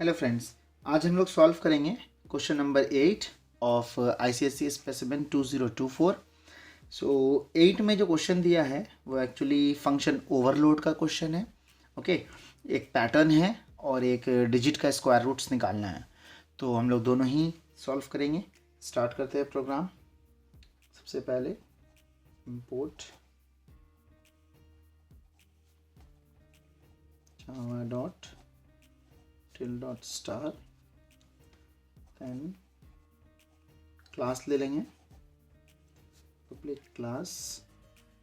Hello friends, आज हम लोग सॉल्व करेंगे question number 8 of ICSE specimen 2024। सो 8 में जो क्वेश्चन दिया है वो एक्चुअली फंक्शन ओवरलोड का क्वेश्चन है। ओके, एक पैटर्न है और एक डिजिट का स्क्वायर रूट्स निकालना है। तो हम लोग दोनों ही सॉल्व करेंगे। स्टार्ट करते हैं प्रोग्राम। सबसे पहले import Java dot util dot star, then class ले लेंगे, public class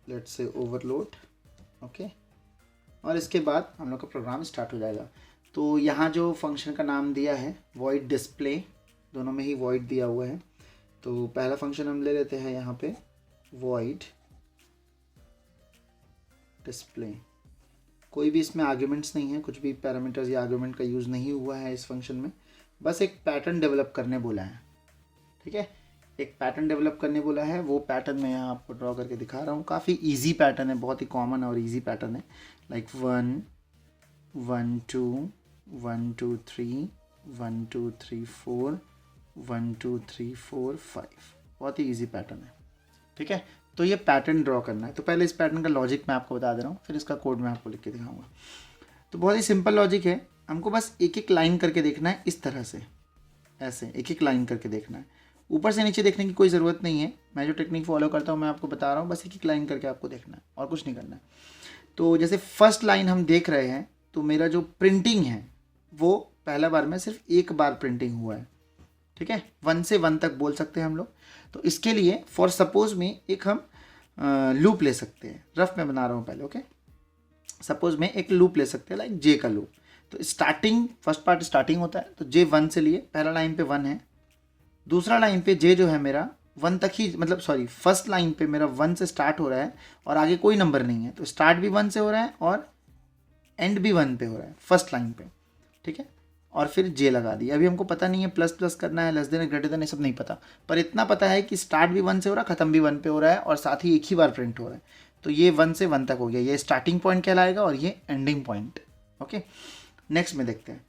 let's say overload. Okay, और इसके बाद हम लोग का प्रोग्राम स्टार्ट हो जाएगा। तो यहाँ जो फंक्शन का नाम दिया है वॉइड डिस्प्ले, दोनों में ही वॉइड दिया हुआ है। तो पहला फंक्शन हम ले लेते हैं यहाँ पे वॉइड डिस्प्ले। कोई भी इसमें आर्ग्यूमेंट्स नहीं है, कुछ भी पैरामीटर्स या आर्ग्यूमेंट का यूज़ नहीं हुआ है इस फंक्शन में। बस एक पैटर्न डेवलप करने बोला है। ठीक है, एक पैटर्न डेवलप करने बोला है। वो पैटर्न मैं यहाँ आपको ड्रॉ करके दिखा रहा हूँ। काफ़ी इजी पैटर्न है, बहुत ही कॉमन और इजी पैटर्न है। लाइक 1 1 2 1 2 3 1 2 3 4 1 2 3 4 5, बहुत ही इजी पैटर्न है। ठीक है, तो ये पैटर्न ड्रॉ करना है। तो पहले इस पैटर्न का लॉजिक मैं आपको बता दे रहा हूँ, फिर इसका कोड मैं आपको लिख के दिखाऊंगा। तो बहुत ही सिंपल लॉजिक है। हमको बस एक एक लाइन करके देखना है, इस तरह से, ऐसे एक एक लाइन करके देखना है। ऊपर से नीचे देखने की कोई ज़रूरत नहीं है। मैं जो टेक्निक फॉलो करता हूँ मैं आपको बता रहा हूँ, बस एक एक लाइन करके आपको देखना है और कुछ नहीं करना है। तो जैसे फर्स्ट लाइन हम देख रहे हैं, तो मेरा जो प्रिंटिंग है वो पहला बार में सिर्फ एक बार प्रिंटिंग हुआ है। ठीक है, 1 से 1 तक बोल सकते हैं हम लोग। तो इसके लिए फॉर सपोज में एक हम लूप ले सकते हैं। रफ में बना रहा हूँ पहले। ओके, सपोज में एक लूप ले सकते हैं, लाइक जे का लूप। तो स्टार्टिंग, फर्स्ट पार्ट स्टार्टिंग होता है, तो जे 1 से लिए, पहला लाइन पे 1 है। दूसरा लाइन पे जे जो है मेरा 1 तक ही, मतलब सॉरी, फर्स्ट लाइन पे मेरा 1 से स्टार्ट हो रहा है और आगे कोई नंबर नहीं है। तो स्टार्ट भी 1 से हो रहा है और एंड भी 1 पे हो रहा है फर्स्ट लाइन पे। ठीक है, और फिर जे लगा दी। अभी हमको पता नहीं है प्लस प्लस करना है, लेस देन ग्रेटर देन, ये सब नहीं पता, पर इतना पता है कि स्टार्ट भी 1 से हो रहा है, ख़त्म भी 1 पे हो रहा है और साथ ही एक ही बार प्रिंट हो रहा है। तो ये 1 से 1 तक हो गया, ये स्टार्टिंग पॉइंट कहलाएगा और ये एंडिंग पॉइंट। ओके, नेक्स्ट में देखते हैं।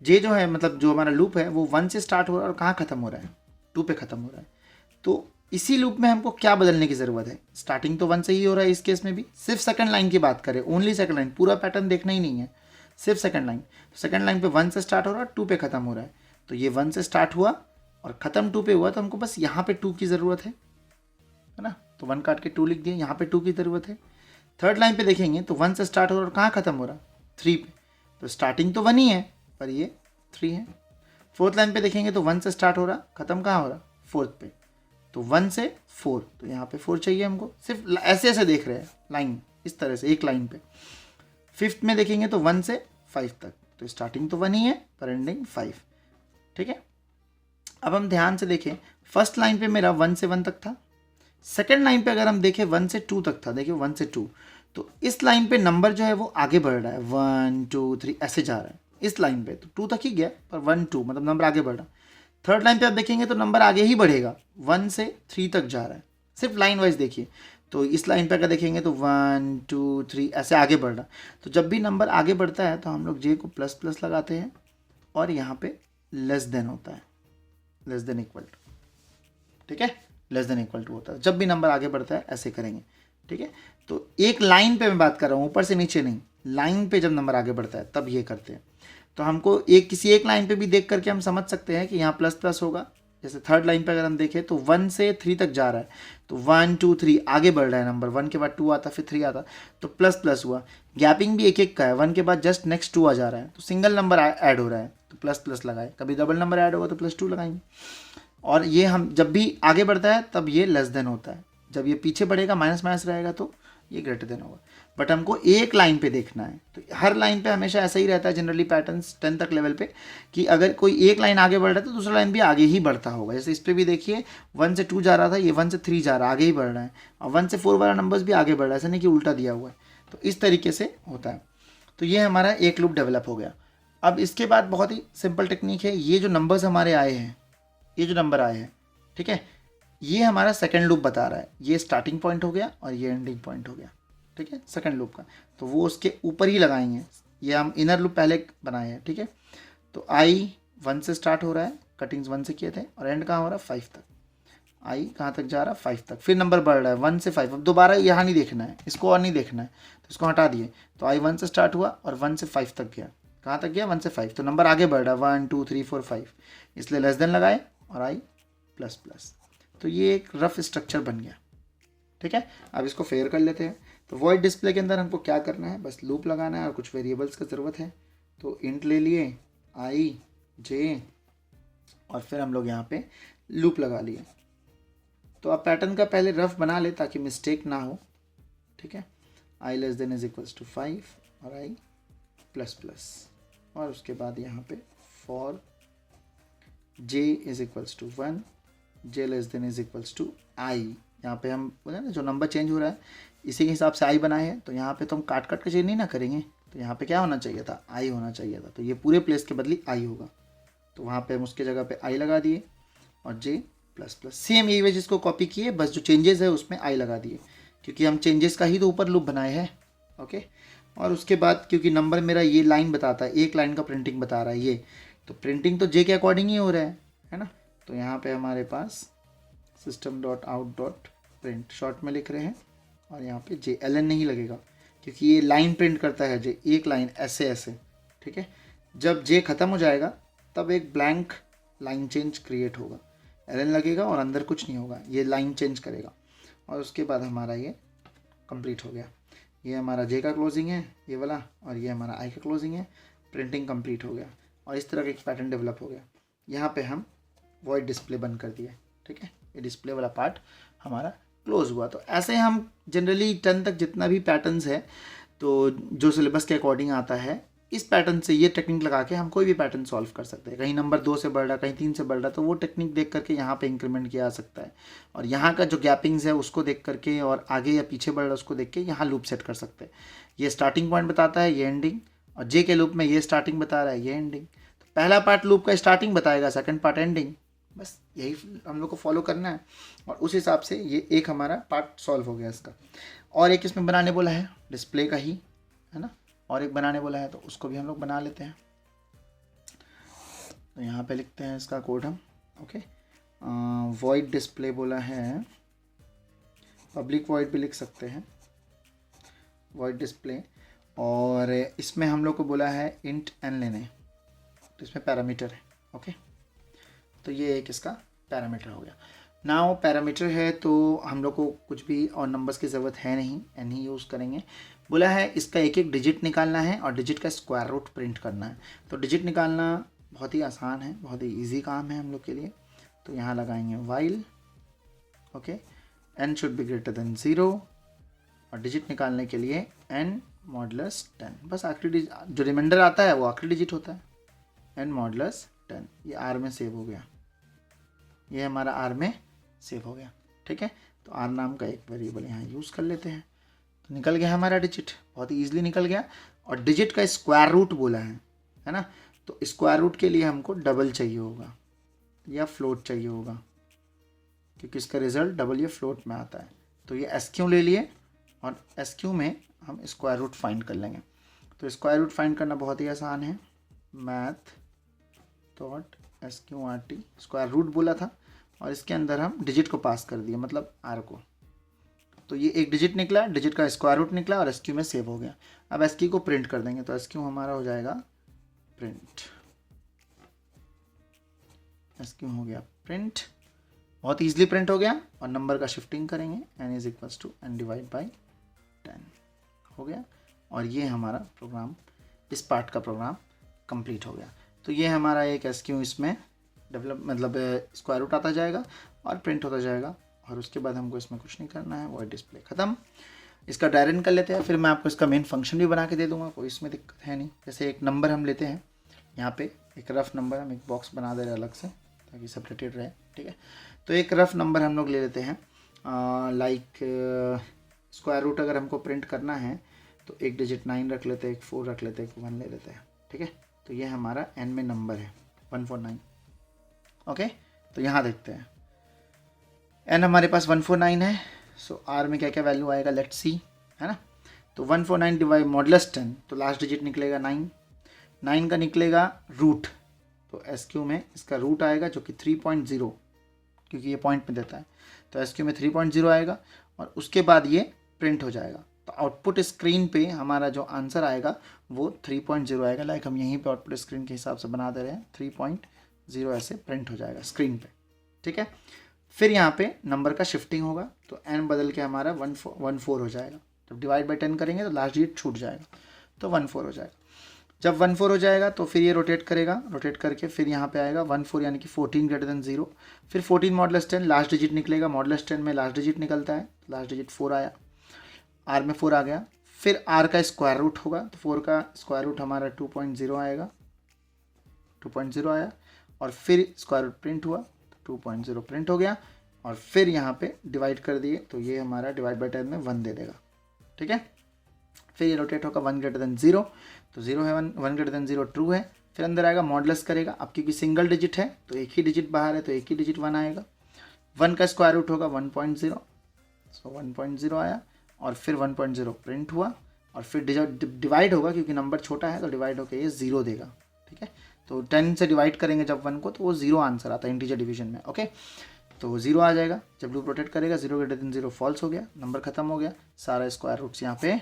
जे जो है, मतलब जो हमारा लूप है, वो 1 से स्टार्ट हो रहा है और कहाँ ख़त्म हो रहा है, 2 पे ख़त्म हो रहा है। तो इसी लूप में हमको क्या बदलने की ज़रूरत है? स्टार्टिंग तो 1 से ही हो रहा है इस केस में भी। सिर्फ सेकंड लाइन की बात करें, ओनली सेकंड लाइन, पूरा पैटर्न देखना ही नहीं है, सिर्फ सेकंड लाइन। सेकंड लाइन पे 1 से स्टार्ट हो रहा है, 2 पे ख़त्म हो रहा है। तो ये 1 से स्टार्ट हुआ और ख़त्म 2 पे हुआ, तो हमको बस यहाँ पे 2 की ज़रूरत है ना। तो 1 काट के 2 लिख दिए, यहाँ पे 2 की ज़रूरत है। थर्ड लाइन पे देखेंगे तो 1 से स्टार्ट हो रहा है और कहाँ ख़त्म हो रहा है, 3 पे। तो स्टार्टिंग तो 1 ही है पर ये 3 है। फोर्थ लाइन पे देखेंगे तो 1 से स्टार्ट हो रहा, ख़त्म कहाँ हो रहा, 4th पे। तो 1 से 4, तो यहाँ पे 4 चाहिए हमको। सिर्फ ऐसे ऐसे देख रहे हैं लाइन, इस तरह से एक लाइन पे। फिफ्थ में देखेंगे तो 1 से 5 तक, तो स्टार्टिंग तो 1 ही है पर एंडिंग 5। ठीक है, अब हम ध्यान से देखें, फर्स्ट लाइन पे मेरा 1 से 1 तक था। सेकंड लाइन पे अगर हम देखें 1 से 2 तक था, देखिए 1 से 2। तो इस लाइन पे नंबर जो है वो आगे बढ़ रहा है, 1 2 3 ऐसे जा रहा है इस लाइन पे। तो 2 तक ही गया पर 1 2 मतलब नंबर आगे बढ़ रहा। थर्ड लाइन पे आप देखेंगे तो नंबर आगे ही बढ़ेगा, 1 से 3 तक जा रहा है। सिर्फ लाइन वाइज देखिए, तो इस लाइन पे अगर देखेंगे तो 1 2 3 ऐसे आगे बढ़ रहा। तो जब भी नंबर आगे बढ़ता है तो हम लोग जे को प्लस प्लस लगाते हैं और यहाँ पे लेस देन होता है, लेस देन इक्वल टू। ठीक है, लेस देन इक्वल टू होता है जब भी नंबर आगे बढ़ता है, ऐसे करेंगे। ठीक है, तो एक लाइन पे मैं बात कर रहा हूँ, ऊपर से नीचे नहीं। लाइन पे जब नंबर आगे बढ़ता है तब ये करते हैं। तो हमको किसी एक लाइन पे भी देख करके हम समझ सकते हैं कि यहाँ प्लस प्लस होगा। जैसे थर्ड लाइन पे अगर हम देखें तो 1 से 3 तक जा रहा है, तो 1 2 3 आगे बढ़ रहा है नंबर, 1 के बाद 2 आता, फिर 3 आता, तो प्लस प्लस हुआ। गैपिंग भी एक एक का है, 1 के बाद जस्ट नेक्स्ट 2 आ जा रहा है, तो सिंगल नंबर ऐड हो रहा है, तो प्लस प्लस लगाए। कभी डबल नंबर ऐड होगा तो +2 लगाएंगे। और ये हम जब भी आगे बढ़ता है तब ये लेस देन होता है, जब ये पीछे बढ़ेगा माइनस माइनस रहेगा तो ये ग्रेटर देन होगा। बट हमको एक लाइन पे देखना है, तो हर लाइन पे हमेशा ऐसा ही रहता है जनरली पैटर्न्स 10 तक लेवल पे, कि अगर कोई एक लाइन आगे बढ़ रहा है तो दूसरा लाइन भी आगे ही बढ़ता होगा। जैसे इस पर भी देखिए 1 से 2 जा रहा था, ये 1 से 3 जा रहा है, आगे ही बढ़ रहा है। और 1 से 4 वाला नंबर्स भी आगे बढ़ रहा है, ऐसा नहीं कि उल्टा दिया हुआ है। तो इस तरीके से होता है। तो ये हमारा एक लूप डेवलप हो गया। अब इसके बाद बहुत ही सिंपल टेक्निक है, ये जो नंबर्स हमारे आए हैं, ये जो नंबर आए हैं, ठीक है, ये हमारा सेकेंड लूप बता रहा है। ये स्टार्टिंग पॉइंट हो गया और ये एंडिंग पॉइंट हो गया। ठीक है, सेकंड लूप का, तो वो उसके ऊपर ही लगाएंगे। ये हम इनर लूप पहले बनाए हैं। ठीक है, तो आई 1 से स्टार्ट हो रहा है, कटिंग्स 1 से किए थे, और एंड कहाँ हो रहा है 5 तक। आई कहाँ तक जा रहा है 5 तक, फिर नंबर बढ़ रहा है 1 से 5। अब दोबारा यहाँ नहीं देखना है, इसको और नहीं देखना है, तो इसको हटा दिए। तो आई 1 से स्टार्ट हुआ और 1 से 5 तक गया। कहाँ तक गया 1 से 5, तो नंबर आगे बढ़ रहा है 1 2 3 4 5, इसलिए लेस देन लगाए और आई प्लस प्लस। तो ये एक रफ स्ट्रक्चर बन गया। ठीक है, अब इसको फेयर कर लेते हैं। तो वॉइड डिस्प्ले के अंदर हमको क्या करना है, बस लूप लगाना है और कुछ वेरिएबल्स का ज़रूरत है। तो इंट ले लिए आई जे, और फिर हम लोग यहाँ पे लूप लगा लिए। तो आप पैटर्न का पहले रफ बना ले ताकि मिस्टेक ना हो। ठीक है, I less than is equals to 5 और आई प्लस प्लस, और उसके बाद यहाँ पे for J is equals to 1, J less than is equals to I. यहाँ पे हम बोले ना जो नंबर चेंज हो रहा है इसी के हिसाब से आई बनाए हैं, तो यहाँ पे तो हम काट काट के चेंज नहीं ना करेंगे। तो यहाँ पे क्या होना चाहिए था, आई होना चाहिए था, तो ये पूरे प्लेस के बदली आई होगा। तो वहाँ पे हम उसके जगह पे आई लगा दिए और जे प्लस प्लस, सेम यही वजह इसको कॉपी किए, बस जो चेंजेस है उसमें आई लगा दिए, क्योंकि हम चेंजेस का ही तो ऊपर लूप बनाए हैं। ओके, और उसके बाद क्योंकि नंबर मेरा ये लाइन बताता है, एक लाइन का प्रिंटिंग बता रहा है ये, तो प्रिंटिंग तो जे के अकॉर्डिंग ही हो रहा है ना। तो यहाँ पे हमारे पास system dot out dot print short में लिख रहे हैं, और यहाँ पे जे एल एन नहीं लगेगा क्योंकि ये लाइन प्रिंट करता है जे, एक लाइन ऐसे ऐसे। ठीक है, जब जे ख़त्म हो जाएगा तब एक ब्लैंक लाइन चेंज क्रिएट होगा, एल एन लगेगा और अंदर कुछ नहीं होगा, ये लाइन चेंज करेगा। और उसके बाद हमारा ये कंप्लीट हो गया। ये हमारा जे का क्लोजिंग है ये वाला, और ये हमारा आई का क्लोजिंग है। प्रिंटिंग कंप्लीट हो गया और इस तरह का एक पैटर्न डेवलप हो गया। यहाँ पे हम वॉइड डिस्प्ले बंद कर दिए। ठीक है, ये डिस्प्ले वाला पार्ट हमारा क्लोज हुआ। तो ऐसे हम जनरली 10 तक जितना भी पैटर्न्स है, तो जो सिलेबस के अकॉर्डिंग आता है, इस पैटर्न से ये टेक्निक लगा के हम कोई भी पैटर्न सॉल्व कर सकते हैं। कहीं नंबर 2 से बढ़ रहा, कहीं 3 से बढ़ रहा, तो वो टेक्निक देख करके यहाँ पे इंक्रीमेंट किया जा सकता है, और यहाँ का जो गैपिंग्स है उसको देख करके, और आगे या पीछे बढ़ रहा उसको देख के यहाँ लूप सेट कर सकते हैं। ये स्टार्टिंग पॉइंट बताता है, ये एंडिंग, और जे के लूप में ये स्टार्टिंग बता रहा है, ये एंडिंग। तो पहला पार्ट लूप का स्टार्टिंग बताएगा, सेकेंड पार्ट एंडिंग, बस यही हम लोग को फॉलो करना है। और उस हिसाब से ये एक हमारा पार्ट सॉल्व हो गया इसका। और एक इसमें बनाने बोला है डिस्प्ले का ही, है ना, और एक बनाने बोला है, तो उसको भी हम लोग बना लेते हैं। तो यहाँ पे लिखते हैं इसका कोड हम। ओके, वॉइड डिस्प्ले बोला है, पब्लिक वॉइड भी लिख सकते हैं, वॉइड डिस्प्ले। और इसमें हम लोग को बोला है इंट एन लेने, तो इसमें पैरामीटर है। ओके, तो ये एक इसका पैरामीटर हो गया। नाउ पैरामीटर है तो हम लोग को कुछ भी और नंबर्स की ज़रूरत है नहीं, एन ही यूज़ करेंगे। बोला है इसका एक एक डिजिट निकालना है और डिजिट का स्क्वायर रूट प्रिंट करना है। तो डिजिट निकालना बहुत ही आसान है, बहुत ही इजी काम है हम लोग के लिए। तो यहाँ लगाएंगे while, okay, n should be greater than 0, और डिजिट निकालने के लिए n मॉडुलस 10, बस आखिरी जो रिमाइंडर आता है वो आखिरी डिजिट होता है, n मॉडुलस 10। ये आर में सेव हो गया, ये हमारा आर में सेव हो गया। ठीक है, तो आर नाम का एक वेरिएबल यहाँ यूज़ कर लेते हैं। तो निकल गया हमारा डिजिट, बहुत ही ईजिली निकल गया। और डिजिट का स्क्वायर रूट बोला है ना, तो स्क्वायर रूट के लिए हमको डबल चाहिए होगा या फ्लोट चाहिए होगा, क्योंकि इसका रिजल्ट डबल या फ्लोट में आता है। तो ये एसक्यू ले लिए और एसक्यू में हम स्क्वायर रूट फाइंड कर लेंगे। तो स्क्वायर रूट फाइंड करना बहुत ही आसान है, math dot SQRT square root बोला था, और इसके अंदर हम डिजिट को पास कर दिया, मतलब आर को। तो ये एक डिजिट निकला, डिजिट का स्क्वायर रूट निकला और SQ में सेव हो गया। अब SQ को प्रिंट कर देंगे, तो SQ हमारा हो जाएगा प्रिंट, SQ हो गया प्रिंट, बहुत ईजिली प्रिंट हो गया। और नंबर का शिफ्टिंग करेंगे, n is equals to n divide by 10 हो गया। और ये हमारा प्रोग्राम, इस पार्ट का प्रोग्राम कंप्लीट हो गया। तो ये हमारा एक SQ इसमें डेवलप, मतलब स्क्वायर रूट आता जाएगा और प्रिंट होता जाएगा, और उसके बाद हमको इसमें कुछ नहीं करना है, वॉइड डिस्प्ले ख़त्म। इसका डायरेक्ट कर लेते हैं, फिर मैं आपको इसका मेन फंक्शन भी बना के दे दूंगा, कोई इसमें दिक्कत है नहीं। जैसे एक नंबर हम लेते हैं, यहाँ पे एक रफ नंबर हम एक बॉक्स बना दे रहे हैं अलग से ताकि सेपरेटेड रहे। ठीक है, तो एक रफ नंबर हम लोग ले लेते हैं, लाइक स्क्वायर रूट अगर हमको प्रिंट करना है तो एक डिजिट 9 रख लेते हैं, एक 4 रख लेते हैं, एक 1 ले लेते हैं। ठीक है, तो ये हमारा n में नंबर है 149। ओके, तो यहाँ देखते हैं n हमारे पास 149 है। सो r में क्या क्या वैल्यू आएगा, लेट्स सी, है ना। तो 149 डिवाइड मॉडुलस 10, तो लास्ट डिजिट निकलेगा 9, 9 का निकलेगा रूट, तो SQ में इसका रूट आएगा जो कि 3.0, क्योंकि ये पॉइंट में देता है, तो SQ में 3.0 आएगा और उसके बाद ये प्रिंट हो जाएगा। तो आउटपुट स्क्रीन पे हमारा जो आंसर आएगा वो 3.0 आएगा। लाइक हम यहीं पे आउटपुट स्क्रीन के हिसाब से बना दे रहे हैं, 3.0 ऐसे प्रिंट हो जाएगा स्क्रीन पे। ठीक है, फिर यहाँ पे नंबर का शिफ्टिंग होगा, तो n बदल के हमारा 14 हो जाएगा। जब डिवाइड बाई 10 करेंगे तो लास्ट डिजिट छूट जाएगा, तो 14 हो जाएगा। जब 14 हो जाएगा तो फिर ये रोटेट करेगा, रोटेट करके फिर यहाँ पे आएगा 14 यानी कि 14 ग्रेटर देन 0। फिर 14 मॉडुलस 10 लास्ट डिजिट निकलेगा, मॉडुलस 10 में लास्ट डिजिट निकलता है, लास्ट डिजिट 4 आया, R में 4 आ गया। फिर R का स्क्वायर रूट होगा, तो 4 का स्क्वायर रूट हमारा 2.0 आएगा, 2.0 आया और फिर स्क्वायर रूट प्रिंट हुआ, 2.0 प्रिंट हो गया और फिर यहाँ पे डिवाइड कर दिए तो ये हमारा डिवाइड बाई 10 में 1 दे देगा। ठीक है, फिर ये रोटेट होगा 1 ग्रेटर देन 0, तो 0 है, 1 ग्रेटर देन 0 ट्रू है। फिर अंदर आएगा मॉडुलस करेगा, अब क्योंकि सिंगल डिजिट है तो एक ही डिजिट बाहर है, तो एक ही डिजिट 1 आएगा। 1 का स्क्वायर रूट होगा 1.0, सो 1.0 आया और फिर 1.0 प्रिंट हुआ और फिर डिवाइड होगा, क्योंकि नंबर छोटा है तो डिवाइड होकर ये 0 देगा। ठीक है, तो 10 से डिवाइड करेंगे जब 1 को तो वो 0 आंसर आता है इंटीजर डिवीजन में। ओके, तो 0 आ जाएगा। जब लूप रोटेट करेगा 0 ग्रेटर देन 0 फॉल्स हो गया, नंबर खत्म हो गया, सारा स्क्वायर रूट्स यहाँ पे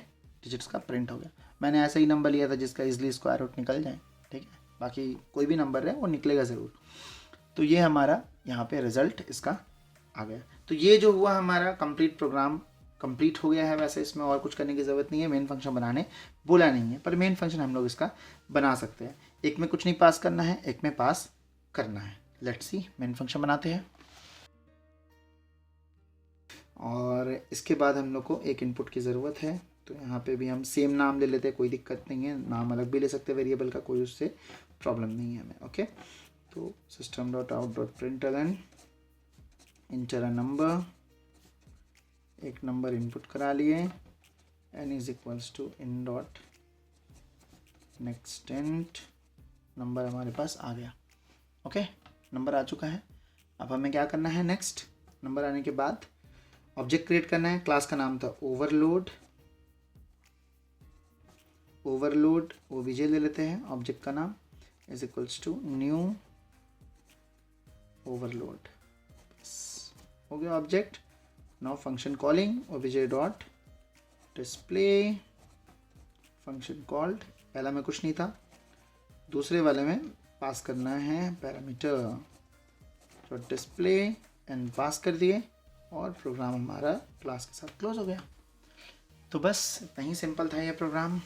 डिजिट्स का प्रिंट हो गया। मैंने ऐसा ही नंबर लिया था जिसका इजीली स्क्वायर रूट निकल जाए। ठीक है, बाकी कोई भी नंबर है वो निकलेगा ज़रूर। तो ये हमारा यहाँ पे रिजल्ट इसका आ गया। तो ये जो हुआ हमारा कंप्लीट प्रोग्राम कंप्लीट हो गया है। वैसे इसमें और कुछ करने की ज़रूरत नहीं है, मेन फंक्शन बनाने बोला नहीं है, पर मेन फंक्शन हम लोग इसका बना सकते हैं। एक में कुछ नहीं पास करना है, एक में पास करना है। लेट्स सी, मेन फंक्शन बनाते हैं और इसके बाद हम लोग को एक इनपुट की ज़रूरत है। तो यहाँ पे भी हम सेम नाम ले लेते हैं, कोई दिक्कत नहीं है, नाम अलग भी ले सकते हैं वेरिएबल का, कोई उससे प्रॉब्लम नहीं है हमें। ओके, तो system.out.println इंटर अ नंबर, एक नंबर इनपुट करा लिए, n is equals to in dot next int, number हमारे पास आ गया। ओके, नंबर आ चुका है। अब हमें क्या करना है, नेक्स्ट नंबर आने के बाद ऑब्जेक्ट क्रिएट करना है। क्लास का नाम था ओवरलोड, ओवरलोड ओबीजे ले लेते हैं, ऑब्जेक्ट का नाम is equals to new overload, हो गया object. Now function calling OBJ dot display, function called, पहला में कुछ नहीं था, दूसरे वाले में पास करना है पैरामीटर डॉट डिस्प्ले एंड पास कर दिए और प्रोग्राम हमारा क्लास के साथ क्लोज हो गया। तो बस इतना ही सिंपल था ये प्रोग्राम।